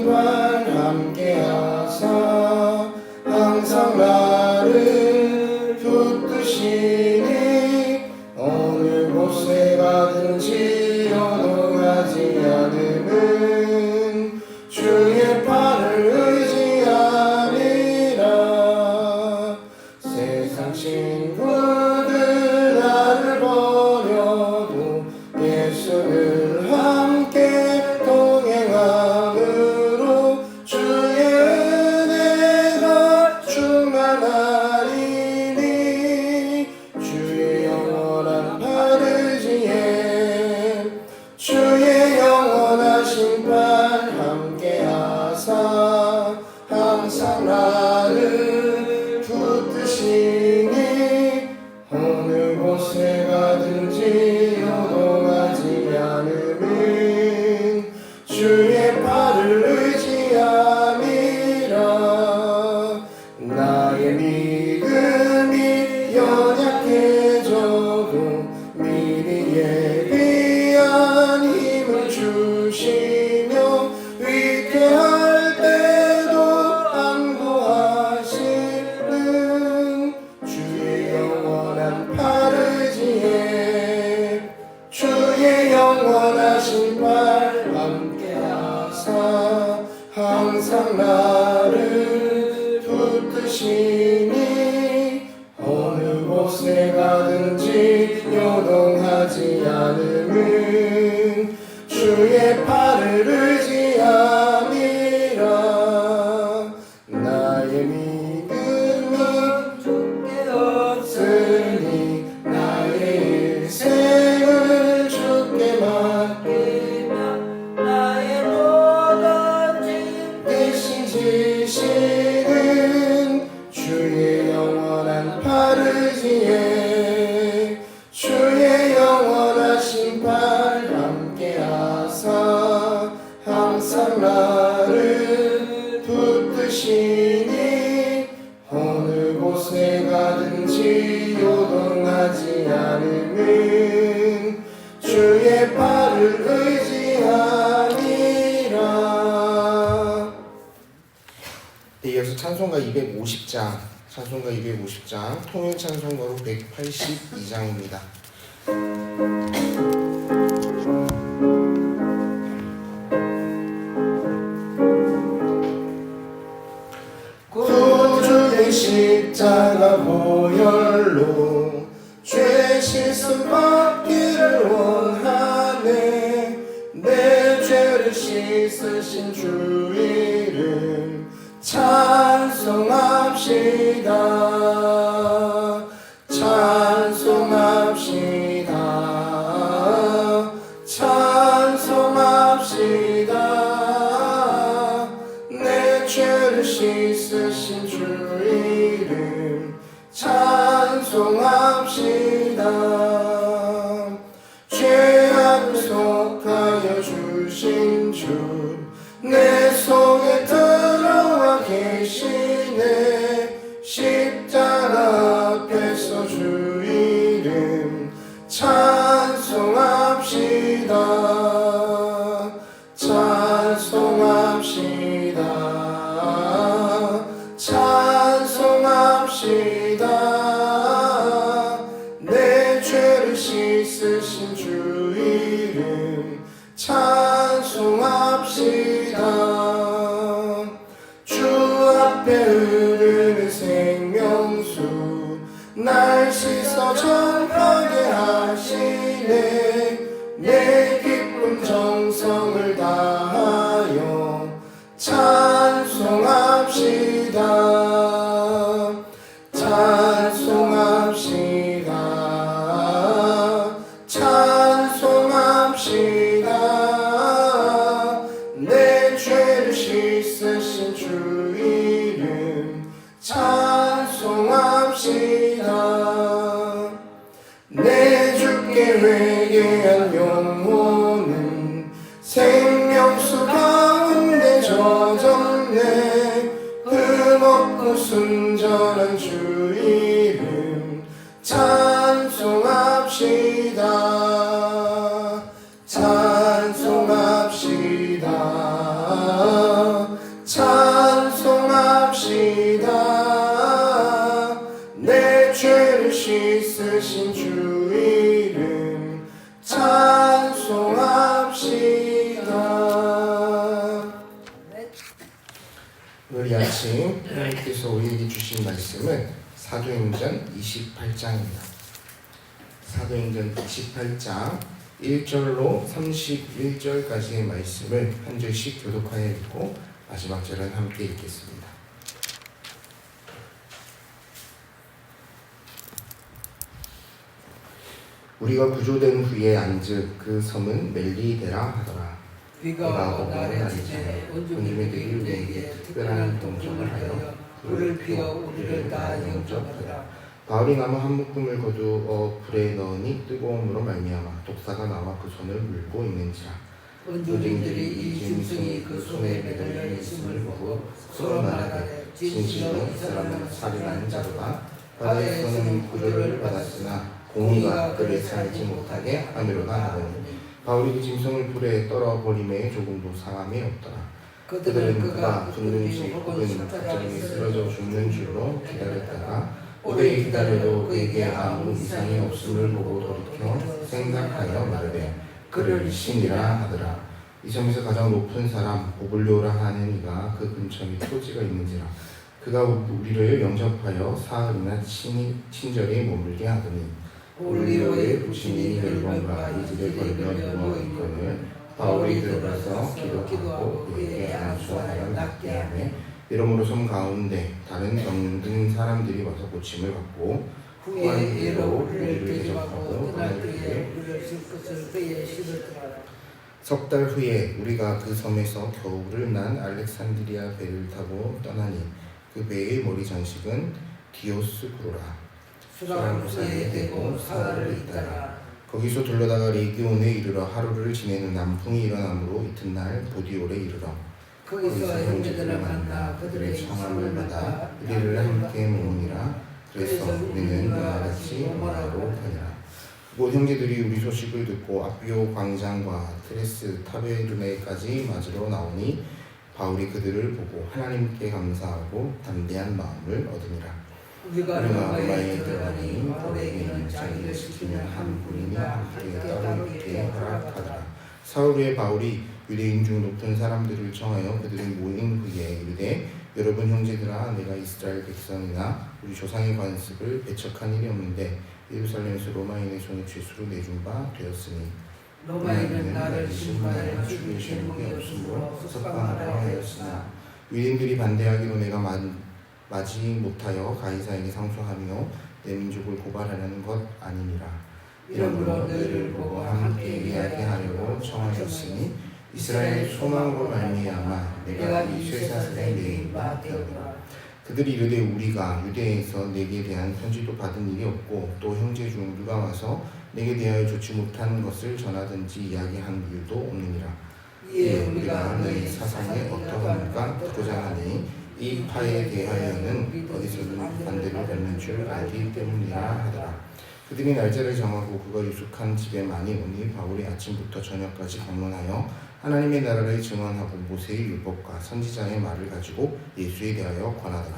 심판 함께하사 항상 나를 붙드시니 어느 곳에 가든지 요동하지 않음은 주의 팔을 의지함이라. 세상 친구들 나를 버려도 예수를 함께 동행함으로 주의 은혜가 충만하리니 주의 영원한 팔의지에 주의 영원하신 팔 함께하사 항상 나를 붙드시니 어느 곳에 가든지 요동하지 않음은 주의 팔을 의지함이라. 나의 믿음이 연약해져도 미리 예비한 힘을 주시며 위태할 때도 안구하시는 주의 영원한 팔의지에 주의 영원하신 팔 함께하사 항상 나를 붙드시니 어느 곳에 가든지 요동하지 않음은 주의 팔을 의지함이라. 나의 믿음이 주께 없으니 나의 인생을 주께 맡기며 나의 모든 짐 대신 지시는 주의 영원한 팔의지에 주의 영원하신 팔 함께하사 항상 나를 붙드시니 어느 곳에 가든지 요동하지 않음은 주의 팔을 의지함이라. 이어서 찬송가 250장 통일 찬송가로 182장입니다. 구주의 십자가 보혈로 죄 씻음 받기를 원하네. 내 죄를 씻으신 주 이름 찬송합시다. 찬송합시다. 찬송합시다. 내 죄를 씻으신 주 이름 찬송합시다. 죄악을 속하여 주신 주 내 속에 들어와 계시네. 십자가 앞에서 주 이름 찬송합시다. 찬송합시다. 찬송합시다. 내 죄를 씻으신 주 이름 찬송합시다. 주 앞에 흐르는 생명수 날 씻어 정하게 하시네. 내 기쁨 정성을 다하여 찬송합시다. 찬송합시다. 찬송합시다. 내 죄를 씻으신 주 이름 찬송합시다. 내 주께 회개한 영혼은 생명수 가운데 젖었네. 흠없고 순전한 주 이름 찬송합시다. 찬송합시다. 오늘 이 아침 하나님께서 우리에게 주신 말씀은 사도행전 28장입니다. 사도행전 28장 1절로 31절까지의 말씀을 한 절씩 교독하여 읽고 마지막 절은 함께 읽겠습니다. 우리가 구조된 후에 앉은 그 섬은 멜리데라 하더라. 비가 오고 날이지에 원주민들이 우리에게 특별한 동정을 하여 불을 피워 우리를 다 영접하라. 바울이 나무 한 묶음을 거두어 불에 넣으니 뜨거움으로 말미암아 독사가 나와 그 손을 물고 있는지라. 원주민들이 이 짐승이 그 손에 매달려 있음을 보고 서로 말하되 진실로 이 사람은 살인하는 자로다. 바다에서는 구조를 받았으나 공의가 그를 살지 못하게 하미로다 하더니 바울이 그 짐승을 불에 떨어버림에 조금도 상함이 없더라. 그들은 그가 죽는지 혹은 갑자기 쓰러져 죽는 줄로 기다렸다가 오래 기다려도 그에게 아무 이상이 없음을 보고 돌이켜 생각하여 말하되 그를 신이라 하더라. 이 점에서 가장 높은 사람 오블리오라 하는 이가 그 근처에 토지가 있는지라. 그가 우리를 영접하여 사흘이나 친절히 머물게 하더니 오블리오의 부친이 멸관과 이질에 걸려 누워있거늘 바울이 들어가서 기도하고 그에게 안수하여 낫게 하매 이러므로 섬 가운데 다른 병든 사람들이 와서 고침을 받고 후에 예로 우리를 대접하고 떠날 때에 우리를 줄 것을 그의 시르더라. 석 달 후에 우리가 그 섬에서 겨울을 난 알렉산드리아 배를 타고 떠나니 그 배의 머리 장식은 디오스쿠로라. 수라무사에 대고 사흘을 있다가 거기서 둘러다가 레기온에 이르러 하루를 지내는 남풍이 일어나므로 이튿날 보디올에 이르러 거기서 형제들을 만나 그들의 청함을 받아 우리를 함께 모으니라. 그래서 우리는 그와 같이 오마라로 가니라. 곧 형제들이 우리 소식을 듣고 아비오 광장과 트레스 타베르네까지 맞으러 나오니 바울이 그들을 보고 하나님께 감사하고 담대한 마음을 얻으니라. 우리가 로마에 들어가니 바울에게는 자기를 지키는 한 군인이 함께 따로 있게 허락하더라. 사흘 후에 바울이 유대인 중 높은 사람들을 청하여 그들이 모인 후에 이르되 여러분 형제들아, 내가 이스라엘 백성이나 우리 조상의 관습을 배척한 일이 없는데 예루살렘에서 로마인의 손에 죄수로 내준 바 되었으니 로마인은 나를 신문하여 죽일 실목이 없으므로 석방하려 하였으나 유대인들이 반대하기로 내가 마지 못하여 가이사에게 상소하며 내 민족을 고발하려는 것 아니니라. 이러므로 너희를 보고 함께 이야기하려고 청하였으니 이스라엘의 소망으로 말미암아 내가 이 쇠사슬에 매인 바 되었노라. 그들이 이르되 우리가 유대에서 내게 대한 편지도 받은 일이 없고 또 형제 중 누가 와서 내게 대하여 좋지 못한 것을 전하든지 이야기한 일도 없느니라. 이에 우리가 너희 사상에 어떠한가 듣고자 하니 이 파에 대하여는 어디서든 반대로 되는 줄 알기 때문이라 하더라. 그들이 날짜를 정하고 그가 유숙한 집에 많이 오니 바울이 아침부터 저녁까지 방문하여 하나님의 나라를 증언하고 모세의 율법과 선지자의 말을 가지고 예수에 대하여 권하더라.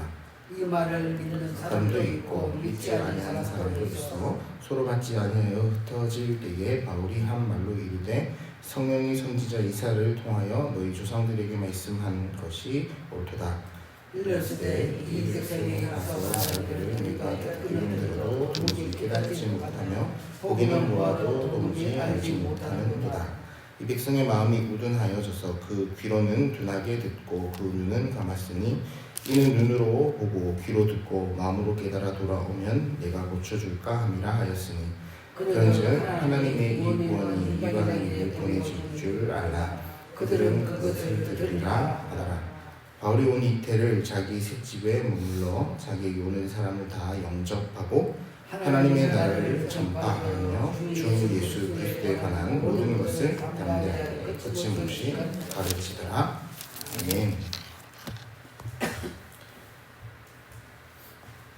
이 말을 믿는 사람도 있고 믿지 아니하는 사람도 있어 서로 받지 아니하여 흩어질 때에 바울이 한 말로 이르되 성령이 선지자 이사를 통하여 너희 조상들에게 말씀한 것이 옳도다. 이르시되 이 백성이 가서 말하기를 우리가 듣기는 들어도 도무지 깨닫지 못하며 보기는 보아도 도무지 알지 못하는도다. 이 백성의 마음이 우둔하여져서 그 귀로는 둔하게 듣고 그 눈은 감았으니 이는 눈으로 보고 귀로 듣고 마음으로 깨달아 돌아오면 내가 고쳐줄까 함이라 하였으니 그런즉 하나님의 이 구원이 이방인에게 보내질 줄 알라. 그들은 그것을 들으리라 하더라. 바울이 온 이태를 자기 셋집에 머물러 자기에게 오는 사람을 다 영접하고 하나님의 나라를 전파하며 주 예수 그리스도에 관한 모든 것을 담대하게 거침없이 가르치더라. 아멘.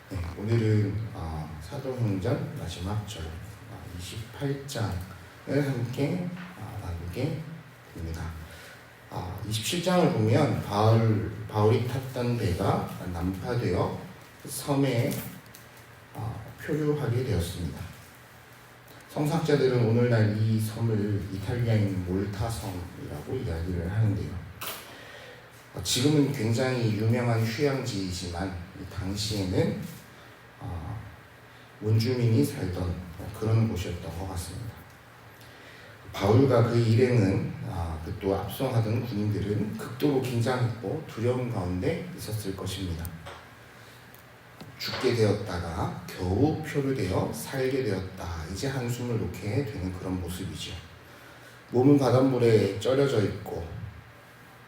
네, 오늘은 사도행전 마지막 절 28장을 함께 나누게 됩니다. 27장을 보면 바울이 탔던 배가 난파되어 섬에 표류하게 되었습니다. 성사학자들은 오늘날 이 섬을 이탈리아인 몰타 섬이라고 이야기를 하는데요. 지금은 굉장히 유명한 휴양지이지만 이 당시에는 원주민이 살던 그런 곳이었던 것 같습니다. 바울과 그 일행은 또 압송하던 군인들은 극도로 긴장했고 두려움 가운데 있었을 것입니다. 죽게 되었다가 겨우 표류되어 살게 되었다. 이제 한숨을 놓게 되는 그런 모습이죠. 몸은 바닷물에 절여져 있고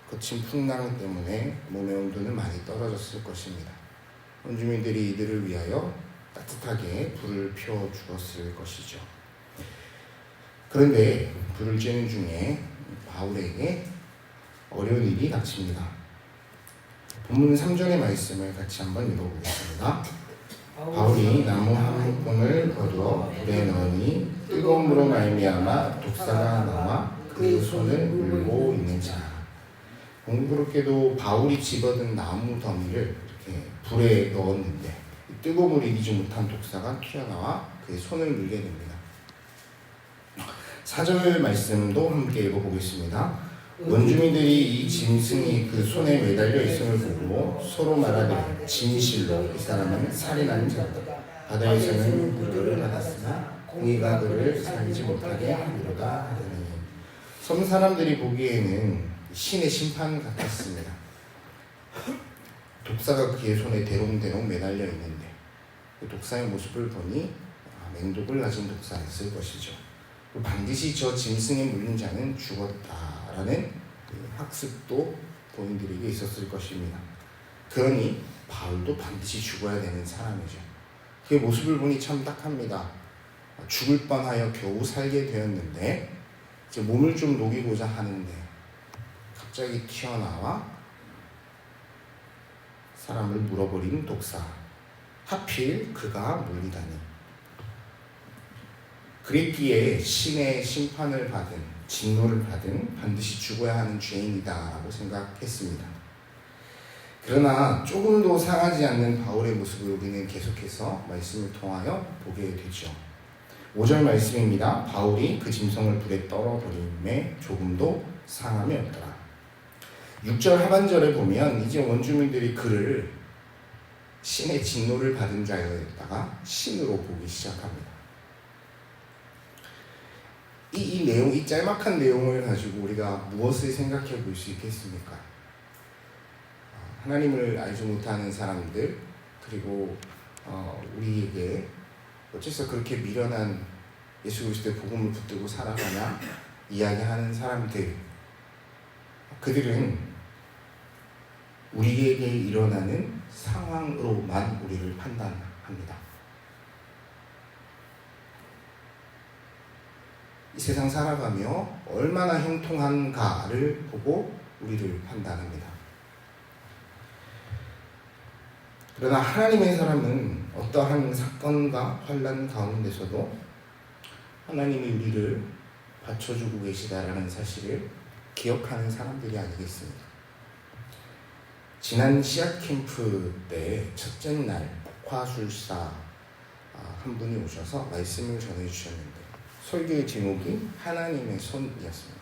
거친 풍랑 때문에 몸의 온도는 많이 떨어졌을 것입니다. 원주민들이 이들을 위하여 따뜻하게 불을 피워 주었을 것이죠. 그런데 불을 쬐는 중에 바울에게 어려운 일이 닥칩니다. 본문 3절의 말씀을 같이 한번 읽어보겠습니다. 바울이 나무 한 봉을 거두어 불에 넣으니 뜨거움으로 말미암아 독사가 나와 그의 손을 물고 있는 자. 공교롭게도 바울이 집어든 나무 더미를 이렇게 불에 넣었는데 뜨거움을 이기지 못한 독사가 튀어나와 그의 손을 물게 됩니다. 4절 말씀도 함께 읽어보겠습니다. 원주민들이 이 짐승이 그 손에 매달려 있음을 보고 서로 말하되 진실로 이 사람은 살인한 자다. 바다에서는 구조를 받았으나 공의가 그를 살리지 못하게 하리로다 하더니 섬 사람들이 보기에는 신의 심판 같았습니다. 독사가 그의 손에 대롱대롱 매달려 있는데 그 독사의 모습을 보니 맹독을 가진 독사였을 것이죠. 반드시 저 짐승에 물린 자는 죽었다라는 학습도 본인들에게 있었을 것입니다. 그러니 바울도 반드시 죽어야 되는 사람이죠. 그의 모습을 보니 참 딱합니다. 죽을 뻔하여 겨우 살게 되었는데 이제 몸을 좀 녹이고자 하는데 갑자기 튀어나와 사람을 물어버린 독사. 하필 그가 물리다니. 그랬기에 신의 심판을 받은, 진노를 받은 반드시 죽어야 하는 죄인이다라고 생각했습니다. 그러나 조금도 상하지 않는 바울의 모습을 우리는 계속해서 말씀을 통하여 보게 되죠. 5절 말씀입니다. 바울이 그 짐승을 불에 떨어버림에 조금도 상함이 없더라. 6절 하반절에 보면 이제 원주민들이 그를 신의 진노를 받은 자였다가 신으로 보기 시작합니다. 이 내용, 이 짤막한 내용을 가지고 우리가 무엇을 생각해 볼 수 있겠습니까? 하나님을 알지 못하는 사람들, 그리고 우리에게 어째서 그렇게 미련한 예수 그리스도의 복음을 붙들고 살아가냐 이야기하는 사람들, 그들은 우리에게 일어나는 상황으로만 우리를 판단합니다. 이 세상 살아가며 얼마나 형통한가를 보고 우리를 판단합니다. 그러나 하나님의 사람은 어떠한 사건과 환난 가운데서도 하나님이 우리를 받쳐주고 계시다라는 사실을 기억하는 사람들이 아니겠습니까? 지난 씨앗 캠프 때 첫째 날 복화술사 한 분이 오셔서 말씀을 전해주셨는데 설교의 제목이 하나님의 손이었습니다.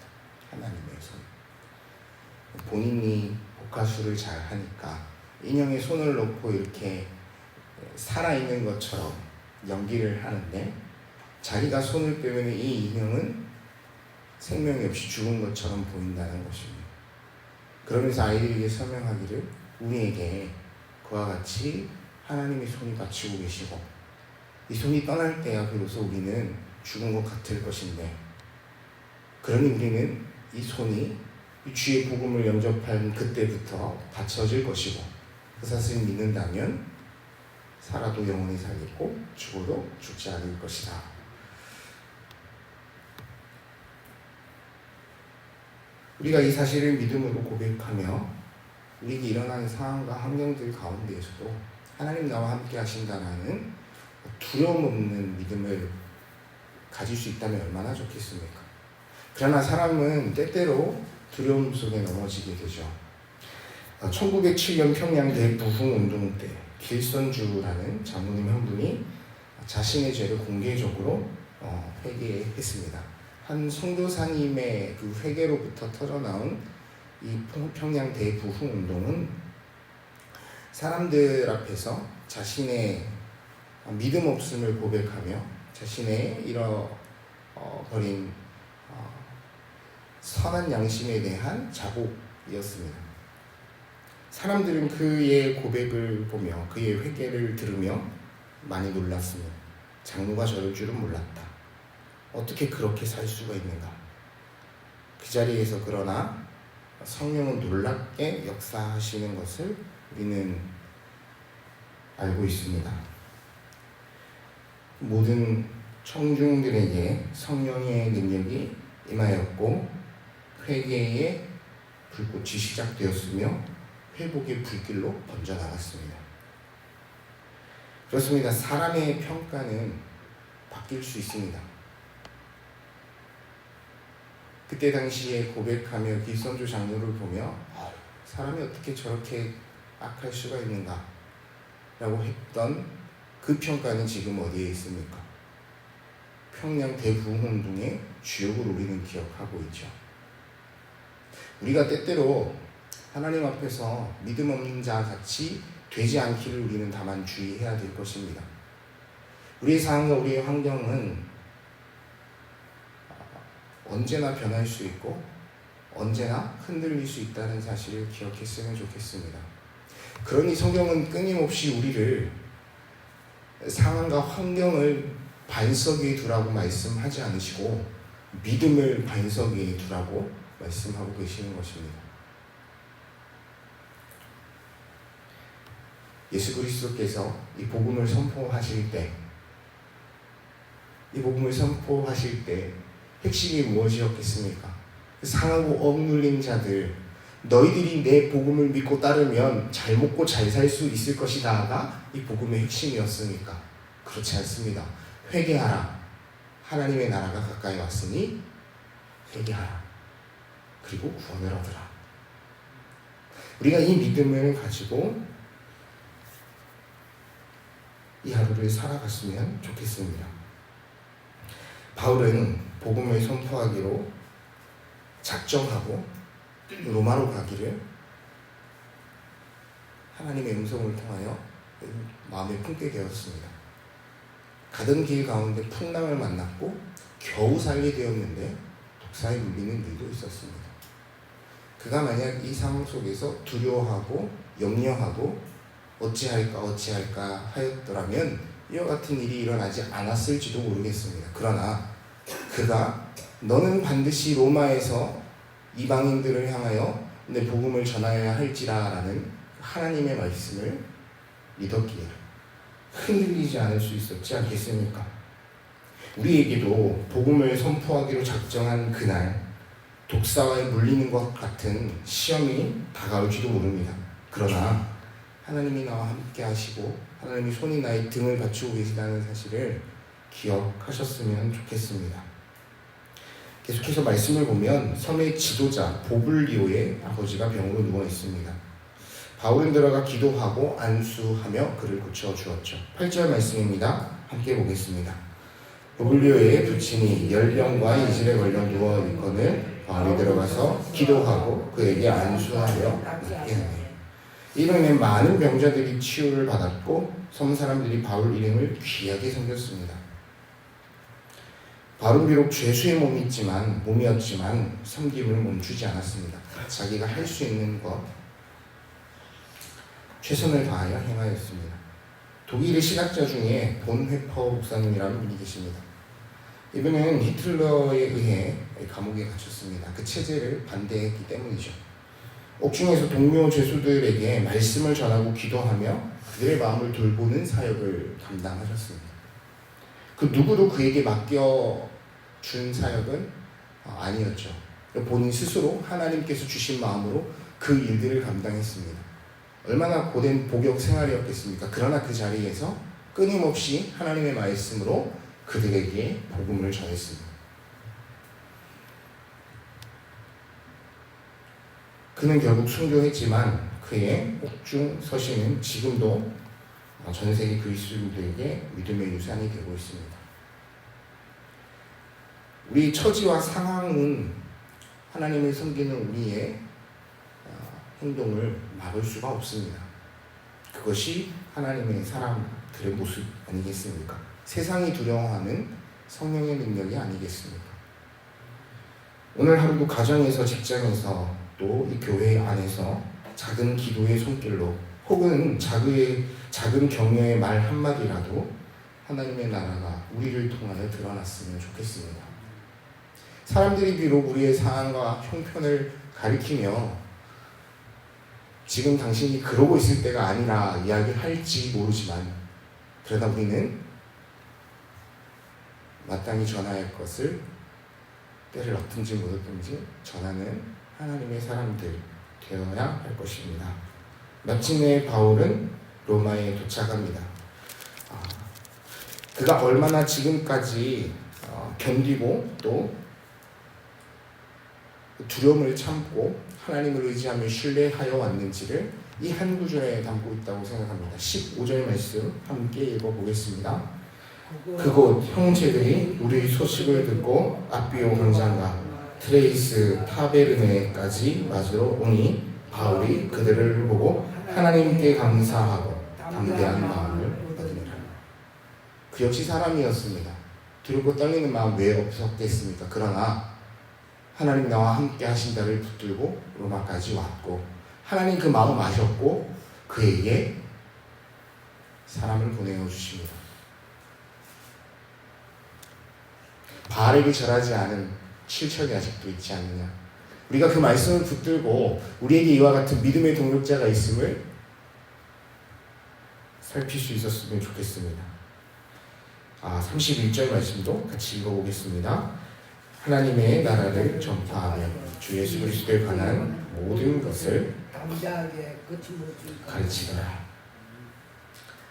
하나님의 손. 본인이 복화술을 잘 하니까 인형에 손을 놓고 이렇게 살아있는 것처럼 연기를 하는데 자기가 손을 빼면 이 인형은 생명이 없이 죽은 것처럼 보인다는 것입니다. 그러면서 아이들에게 설명하기를 우리에게 그와 같이 하나님의 손이 받치고 계시고 이 손이 떠날 때야 비로소 우리는 죽은 것 같을 것인데 그러니 우리는 이 손이 주의 복음을 영접한 그때부터 받쳐질 것이고 그 사실을 믿는다면 살아도 영원히 살겠고 죽어도 죽지 않을 것이다. 우리가 이 사실을 믿음으로 고백하며 우리에게 일어나는 상황과 환경들 가운데에서도 하나님 나와 함께 하신다는 두려움 없는 믿음을 가질 수 있다면 얼마나 좋겠습니까? 그러나 사람은 때때로 두려움 속에 넘어지게 되죠. 1907년 평양 대부흥운동 때 길선주라는 장로님 한 분이 자신의 죄를 공개적으로 회개했습니다. 한 선교사님의 그 회개로부터 터져나온 이 평양 대부흥 운동은 사람들 앞에서 자신의 믿음 없음을 고백하며 자신의 잃어버린 선한 양심에 대한 자복이었습니다. 사람들은 그의 고백을 보며 그의 회개를 들으며 많이 놀랐습니다. 장로가 저럴 줄은 몰랐다. 어떻게 그렇게 살 수가 있는가? 그 자리에서 그러나 성령은 놀랍게 역사하시는 것을 우리는 알고 있습니다. 모든 청중들에게 성령의 능력이 임하였고 회개의 불꽃이 시작되었으며 회복의 불길로 번져나갔습니다. 그렇습니다. 사람의 평가는 바뀔 수 있습니다. 그때 당시에 고백하며 길선조 장로를 보며 사람이 어떻게 저렇게 악할 수가 있는가 라고 했던 그 평가는 지금 어디에 있습니까? 평양 대부흥운동의 주역을 우리는 기억하고 있죠. 우리가 때때로 하나님 앞에서 믿음 없는 자 같이 되지 않기를 우리는 다만 주의해야 될 것입니다. 우리의 상황과 우리의 환경은 언제나 변할 수 있고 언제나 흔들릴 수 있다는 사실을 기억했으면 좋겠습니다. 그러니 성경은 끊임없이 우리를 상황과 환경을 반석 위에 두라고 말씀하지 않으시고 믿음을 반석 위에 두라고 말씀하고 계시는 것입니다. 예수 그리스도께서 이 복음을 선포하실 때 핵심이 무엇이었겠습니까? 상하고 억눌린 자들, 너희들이 내 복음을 믿고 따르면 잘 먹고 잘 살 수 있을 것이다가 이 복음의 핵심이었습니까? 그렇지 않습니다. 회개하라. 하나님의 나라가 가까이 왔으니 회개하라. 그리고 구원을 얻으라. 우리가 이 믿음을 가지고 이 하루를 살아갔으면 좋겠습니다. 바울은 복음을 선포하기로 작정하고 로마로 가기를 하나님의 음성을 통하여 마음에 품게 되었습니다. 가던 길 가운데 풍랑을 만났고 겨우 살게 되었는데 독사에 물리는 일도 있었습니다. 그가 만약 이 상황 속에서 두려워하고 염려하고 어찌할까 하였더라면 이와 같은 일이 일어나지 않았을지도 모르겠습니다. 그러나 그가 너는 반드시 로마에서 이방인들을 향하여 내 복음을 전하여야 할지라라는 하나님의 말씀을 믿었기에 흔들리지 않을 수 있었지 않겠습니까? 우리에게도 복음을 선포하기로 작정한 그날 독사와에 물리는 것 같은 시험이 다가올지도 모릅니다. 그러나 하나님이 나와 함께 하시고 하나님이 손이 나의 등을 받치고 계시다는 사실을 기억하셨으면 좋겠습니다. 계속해서 말씀을 보면 섬의 지도자 보블리오의 아버지가 병으로 누워 있습니다. 바울은 들어가 기도하고 안수하며 그를 고쳐주었죠. 8절 말씀입니다. 함께 보겠습니다. 보블리오의 부친이 열병과 이질에 걸려 누워 있거늘 바울이 들어가서 기도하고 그에게 안수하며 낫게 하네. 이름에 많은 병자들이 치유를 받았고 섬 사람들이 바울 이름을 귀하게 섬겼습니다. 바울은 비록 죄수의 몸이었지만 섬김을 멈추지 않았습니다. 자기가 할 수 있는 것 최선을 다하여 행하였습니다. 독일의 신학자 중에 본회퍼 목사님이라는 분이 계십니다. 이분은 히틀러에 의해 감옥에 갇혔습니다. 그 체제를 반대했기 때문이죠. 옥중에서 동료 죄수들에게 말씀을 전하고 기도하며 그들의 마음을 돌보는 사역을 감당하셨습니다. 그 누구도 그에게 맡겨준 사역은 아니었죠. 본인 스스로 하나님께서 주신 마음으로 그 일들을 감당했습니다. 얼마나 고된 복역 생활이었겠습니까? 그러나 그 자리에서 끊임없이 하나님의 말씀으로 그들에게 복음을 전했습니다. 그는 결국 순교했지만 그의 옥중 서신은 지금도 전 세계 그리스도인들에게 믿음의 유산이 되고 있습니다. 우리 처지와 상황은 하나님을 섬기는 우리의 행동을 막을 수가 없습니다. 그것이 하나님의 사람들의 모습 아니겠습니까? 세상이 두려워하는 성령의 능력이 아니겠습니까? 오늘 하루도 가정에서, 직장에서, 또 이 교회 안에서 작은 기도의 손길로 혹은 작은 격려의 말 한마디라도 하나님의 나라가 우리를 통하여 드러났으면 좋겠습니다. 사람들이 비록 우리의 상황과 형편을 가리키며 지금 당신이 그러고 있을 때가 아니라 이야기할지 모르지만, 그러나 우리는 마땅히 전할 것을 때를 얻든지 못 얻든지 전하는 하나님의 사람들 되어야 할 것입니다. 마침내 바울은 로마에 도착합니다. 그가 얼마나 지금까지 견디고 또 두려움을 참고 하나님을 의지하며 신뢰하여 왔는지를 이 한 구절에 담고 있다고 생각합니다. 15절 말씀 함께 읽어보겠습니다. 그곳 형제들이 우리 소식을 듣고 아비오 광장과 트레이스 타베르네까지 맞으러 오니 바울이 그들을 보고 하나님께 감사하고 담대한 마음을 얻으니라. 그 역시 사람이었습니다. 두렵고 떨리는 마음 왜 없었겠습니까? 그러나 하나님 나와 함께 하신다를 붙들고 로마까지 왔고, 하나님 그 마음 아셨고 그에게 사람을 보내어 주십니다. 바알에게 절하지 않은 실천이 아직도 있지 않느냐? 우리가 그 말씀을 붙들고 우리에게 이와 같은 믿음의 동력자가 있음을 살필 수 있었으면 좋겠습니다. 31절 말씀도 같이 읽어보겠습니다. 하나님의 나라를 전파하며 주 예수 그리스도에 관한 모든 것을 담대하게 거침없이 가르치더라.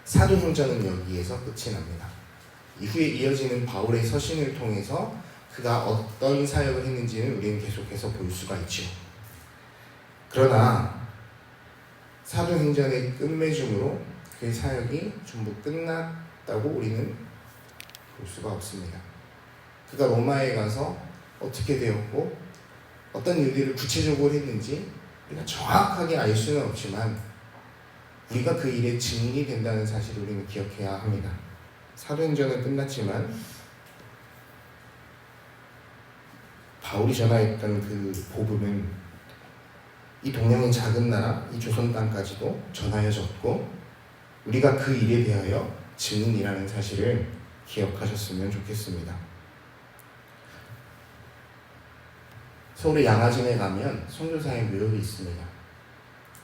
사도행전은 여기에서 끝이 납니다. 이후에 이어지는 바울의 서신을 통해서 그가 어떤 사역을 했는지는 우리는 계속해서 볼 수가 있죠. 그러나 사도행전의 끝맺음으로 그의 사역이 전부 끝났다고 우리는 볼 수가 없습니다. 그가 로마에 가서 어떻게 되었고 어떤 일들을 구체적으로 했는지 우리가 정확하게 알 수는 없지만 우리가 그 일의 증인이 된다는 사실을 우리는 기억해야 합니다. 사도행전은 끝났지만 바울이 전하였던 그 복음은 이 동양의 작은 나라, 이 조선 땅까지도 전하여졌고 우리가 그 일에 대하여 증인이라는 사실을 기억하셨으면 좋겠습니다. 서울의 양화진에 가면 선교사의 묘역이 있습니다.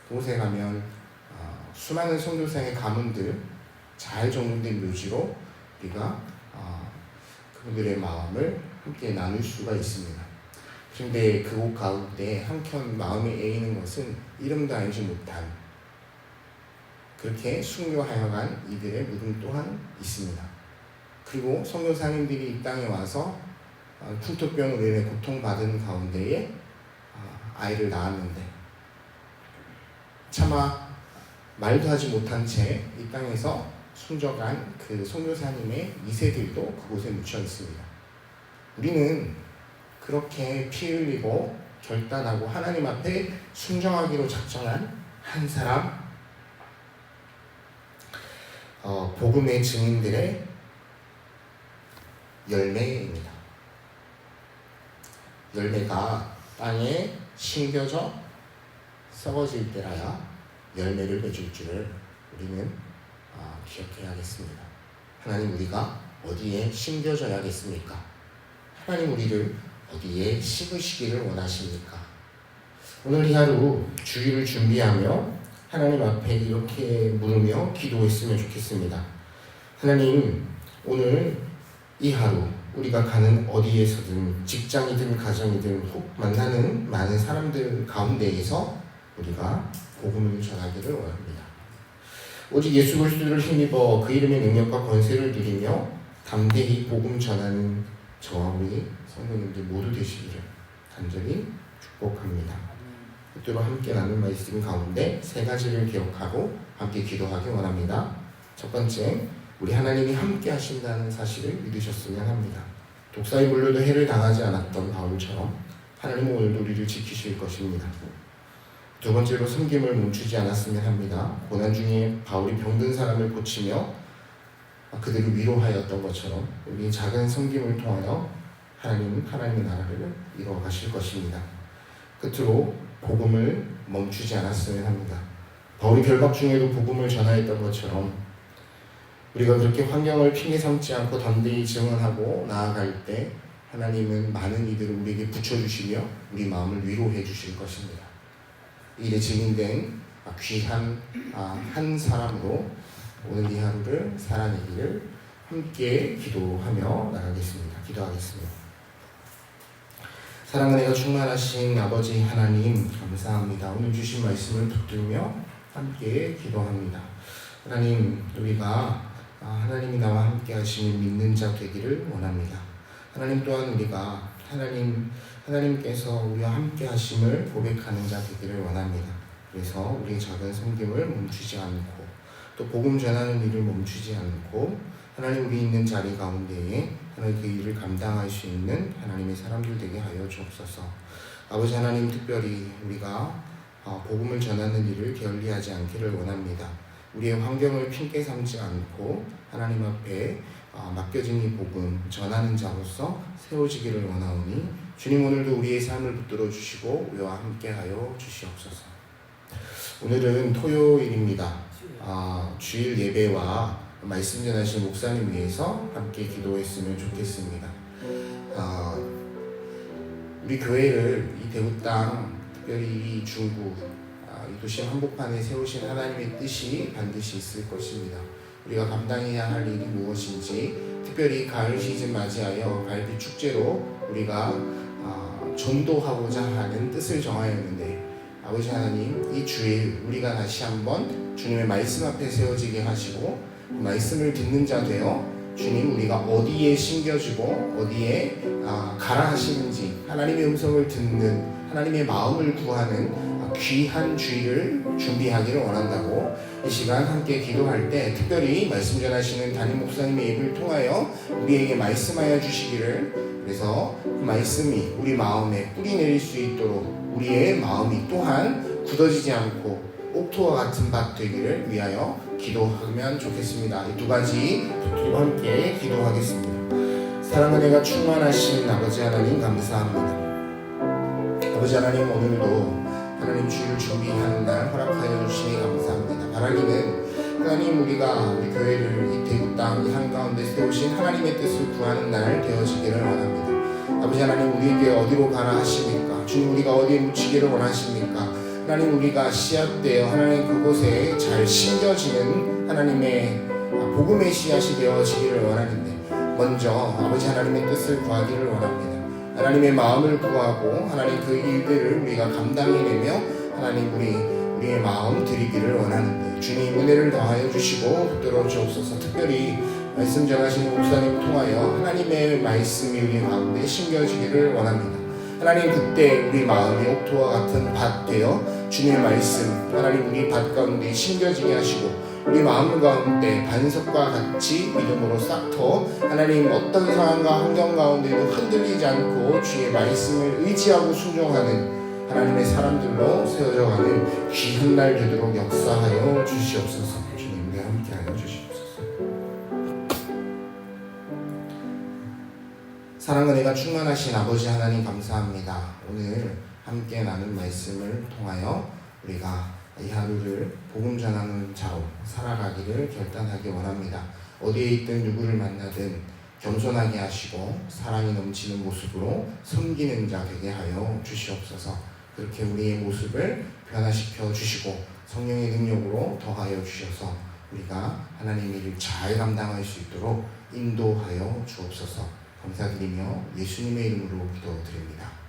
그곳에 가면 수많은 선교사의 가문들 잘 정돈된 묘지로 우리가 그분들의 마음을 함께 나눌 수가 있습니다. 그런데 그곳 가운데 한켠 마음에 애이는 것은 이름도 알지 못한 그렇게 순교하여 간 이들의 무덤 또한 있습니다. 그리고 선교사님들이 이 땅에 와서 흉터병으로 인해 고통받은 가운데에 아이를 낳았는데 차마 말도 하지 못한 채 이 땅에서 숨져간 그 선교사님의 2세들도 그곳에 묻혀 있습니다. 우리는 그렇게 피 흘리고 결단하고 하나님 앞에 순종하기로 작정한 한 사람, 복음의 증인들의 열매입니다. 열매가 땅에 심겨져 썩어질 때라야 열매를 맺을 줄을 우리는 기억해야겠습니다. 하나님, 우리가 어디에 심겨져야겠습니까? 하나님, 우리를 어디에 심으시기를 원하십니까? 오늘 이 하루 주일을 준비하며 하나님 앞에 이렇게 물으며 기도했으면 좋겠습니다. 하나님, 오늘 이 하루 우리가 가는 어디에서든 직장이든 가정이든 혹 만나는 많은 사람들 가운데에서 우리가 복음을 전하기를 원합니다. 오직 예수 그리스도를 힘입어 그 이름의 능력과 권세를 누리며 담대히 복음 전하는 저와 우리 성도님들 모두 되시기를 간절히 축복합니다. 뜻대로 함께 나눌 말씀 가운데 세 가지를 기억하고 함께 기도하기 원합니다. 첫 번째, 우리 하나님이 함께 하신다는 사실을 믿으셨으면 합니다. 독사에 물려도 해를 당하지 않았던 바울처럼 하나님은 오늘도 우리를 지키실 것입니다. 두 번째로 섬김을 멈추지 않았으면 합니다. 고난 중에 바울이 병든 사람을 고치며 그들을 위로하였던 것처럼 우리 작은 섬김을 통하여 하나님의 나라를 이루어 가실 것입니다. 끝으로 복음을 멈추지 않았으면 합니다. 바울이 결박 중에도 복음을 전하였던 것처럼 우리가 그렇게 환경을 핑계 삼지 않고 담대히 증언하고 나아갈 때 하나님은 많은 이들을 우리에게 붙여주시며 우리 마음을 위로해 주실 것입니다. 일에 증인된 귀한 한 사람으로 오늘 이 하루를 살아내기를 함께 기도하며 나가겠습니다. 기도하겠습니다. 사랑과 은혜가 충만하신 아버지 하나님 감사합니다. 오늘 주신 말씀을 붙들며 함께 기도합니다. 하나님, 우리가 하나님이 나와 함께 하시는 믿는 자 되기를 원합니다. 하나님 또한 우리가 하나님께서 우리와 함께 하심을 고백하는 자 되기를 원합니다. 그래서 우리의 작은 섬김을 멈추지 않고 또 복음 전하는 일을 멈추지 않고 하나님 우리 있는 자리 가운데에 하나님 그 일을 감당할 수 있는 하나님의 사람들 되게 하여 주옵소서. 아버지 하나님, 특별히 우리가 복음을 전하는 일을 게을리하지 않기를 원합니다. 우리의 환경을 핑계 삼지 않고 하나님 앞에 맡겨진 이 복음 전하는 자로서 세워지기를 원하오니 주님, 오늘도 우리의 삶을 붙들어 주시고 우리와 함께하여 주시옵소서. 오늘은 토요일입니다. 주일 예배와 말씀 전하신 목사님 위해서 함께 기도했으면 좋겠습니다. 우리 교회를 이 대구 땅, 특별히 이 중구, 이 도시 한복판에 세우신 하나님의 뜻이 반드시 있을 것입니다. 우리가 감당해야 할 일이 무엇인지, 특별히 가을 시즌 맞이하여 가을빛 축제로 우리가 전도하고자 하는 뜻을 정하였는데, 아버지 하나님, 이 주일 우리가 다시 한번 주님의 말씀 앞에 세워지게 하시고 그 말씀을 듣는 자 되어 주님, 우리가 어디에 심겨지고 어디에 가라 하시는지 하나님의 음성을 듣는, 하나님의 마음을 구하는 귀한 주일을 준비하기를 원한다고 이 시간 함께 기도할 때 특별히 말씀 전하시는 담임 목사님의 입을 통하여 우리에게 말씀하여 주시기를, 그래서 그 말씀이 우리 마음에 뿌리 내릴 수 있도록 우리의 마음이 또한 굳어지지 않고 옥토와 같은 밭 되기를 위하여 기도하면 좋겠습니다. 이 두 가지 붙들고 함께 기도하겠습니다. 사랑과 은혜가 충만하신 아버지 하나님 감사합니다. 아버지 하나님, 오늘도 하나님 주일 준비하는 날 허락하여 주시니 감사합니다. 바라기는 하나님, 우리가 우리 교회를 이 대구 땅 이 한가운데 세우신 하나님의 뜻을 구하는 날 되어지기를 원합니다. 아버지 하나님, 우리에게 어디로 가라 하십니까? 주님, 우리가 어디에 묻히기를 원하십니까? 하나님, 우리가 씨앗되어 하나님 그곳에 잘 심겨지는 하나님의 복음의 씨앗이 되어지기를 원하는데, 먼저 아버지 하나님의 뜻을 구하기를 원합니다. 하나님의 마음을 구하고 하나님 그 일들을 우리가 감당해내며 하나님 우리의 마음 드리기를 원하는데, 주님 은혜를 더하여 주시고 붙들어 주옵소서. 특별히 말씀 전하시는 목사님 통하여 하나님의 말씀이 우리 가운데 심겨지기를 원합니다. 하나님, 그때 우리 마음이 옥토와 같은 밭 되어 주님의 말씀 하나님 우리 밭 가운데 심겨지게 하시고 우리 마음 가운데 반석과 같이 믿음으로 싹터 하나님 어떤 상황과 환경 가운데도 흔들리지 않고 주의 말씀을 의지하고 순종하는 하나님의 사람들로 세워져가는 귀한 날 되도록 역사하여 주시옵소서. 주님, 우리 함께하여 주시옵소서. 사랑과 은혜가 충만하신 아버지 하나님 감사합니다. 오늘 함께 나눈 말씀을 통하여 우리가 이 하루를 복음 전하는 자로 살아가기를 결단하기 원합니다. 어디에 있든 누구를 만나든 겸손하게 하시고 사랑이 넘치는 모습으로 섬기는 자 되게 하여 주시옵소서. 그렇게 우리의 모습을 변화시켜 주시고 성령의 능력으로 더하여 주셔서 우리가 하나님의 일을 잘 감당할 수 있도록 인도하여 주옵소서. 감사드리며 예수님의 이름으로 기도드립니다.